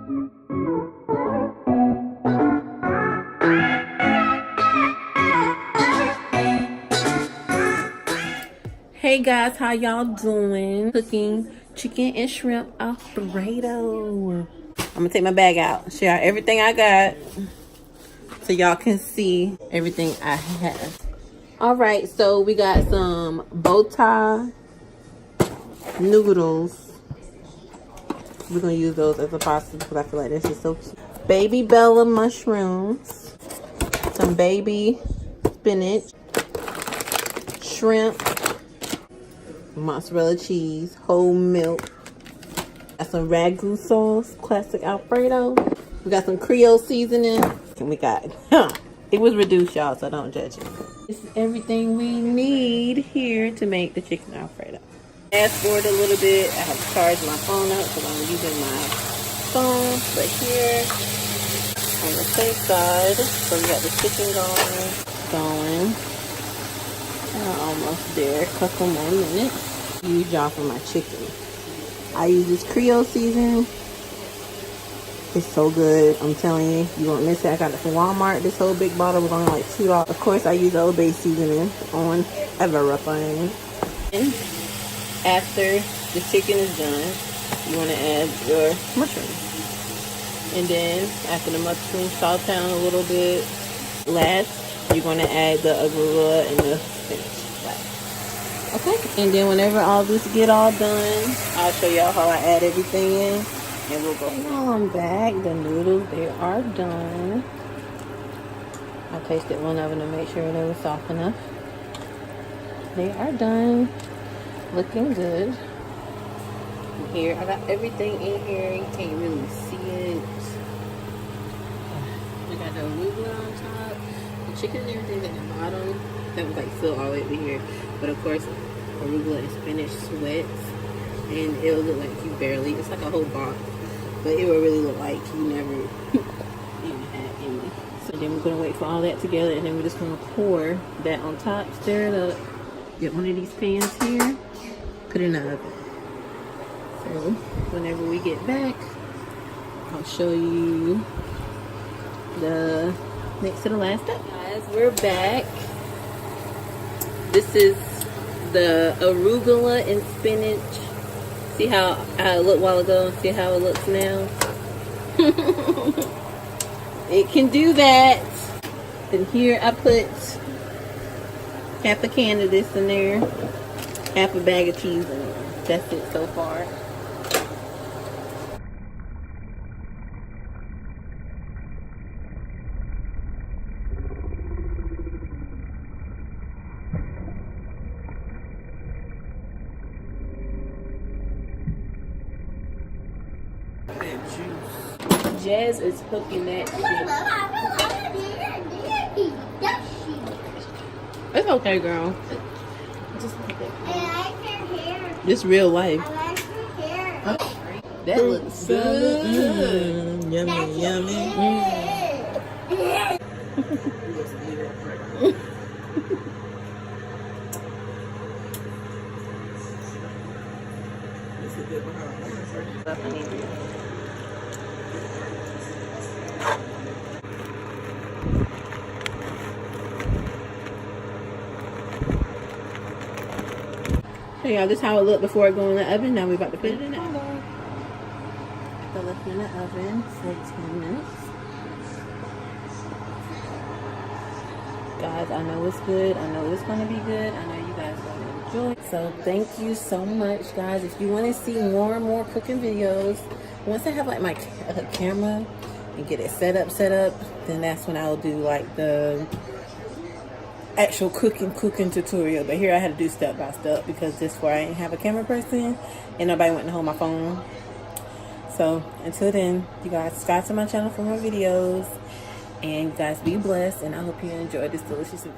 Hey guys, how y'all doing? Cooking chicken and shrimp Alfredo. I'm gonna take my bag out, share everything I got so y'all can see everything I have. All right, so we got some bow tie noodles. We're gonna use those as a pasta because I feel like this is so cute. Baby Bella mushrooms, some baby spinach, shrimp, mozzarella cheese, whole milk. Got some ragu sauce, classic Alfredo. We got some Creole seasoning. And we got, it was reduced, y'all, so don't judge it. This is everything we need here to make the chicken Alfredo. Fast forward a little bit. I have to charge my phone up because I'm using my phone. But here, on the safe side, so we got the chicken going. Almost there, a couple more minutes. Use y'all for my chicken. I use this Creole seasoning. It's so good. I'm telling you, you won't miss it. I got it from Walmart. This whole big bottle was only like $2. Of course, I use Old Bay seasoning on everything. And after the chicken is done, you want to add your mushrooms. And then after the mushrooms saute down a little bit, last you're going to add the arugula and the spinach. Okay, and then whenever all this get all done, I'll show y'all how I add everything in, and we'll go. Now I'm back. The noodles, they are done. I tasted one of them to make sure they were soft enough. They are done. Looking good. Here, I got everything in here. You can't really see it. We got the arugula on top. The chicken and everything's at the bottom. That was like filled all the way over here. But of course, arugula and spinach sweats. And it'll look like you barely. It's like a whole box. But it will really look like you never even had any. So then we're going to wait for all that together. And then we're just going to pour that on top. Stir it up. Get one of these pans here. Put it in the oven. So whenever we get back, I'll show you the next to the last step. Guys, we're back. This is the arugula and spinach. See how it looked a while ago? See how it looks now? It can do that. And here I put half a can of this in there. Half a bag of cheese in there. That's it so far. Jazz is cooking that shit. It's okay, girl. Just like that. I like her hair. This real life. I like her hair. That looks good. Yummy, yummy. Hey y'all, this is how it looked before it go in the oven. Now we're about to put it in the oven. So let's put it in the oven for 10 minutes. Guys, I know it's good. I know it's gonna be good. I know you guys are gonna enjoy. So thank you so much, guys. If you want to see more and more cooking videos, once I have like my camera and get it set up, then that's when I'll do like the actual cooking tutorial. But here I had to do step by step because this where I didn't have a camera person and nobody went to hold my phone. So until then, you guys subscribe to my channel for more videos, and you guys be blessed, and I hope you enjoyed this delicious meal.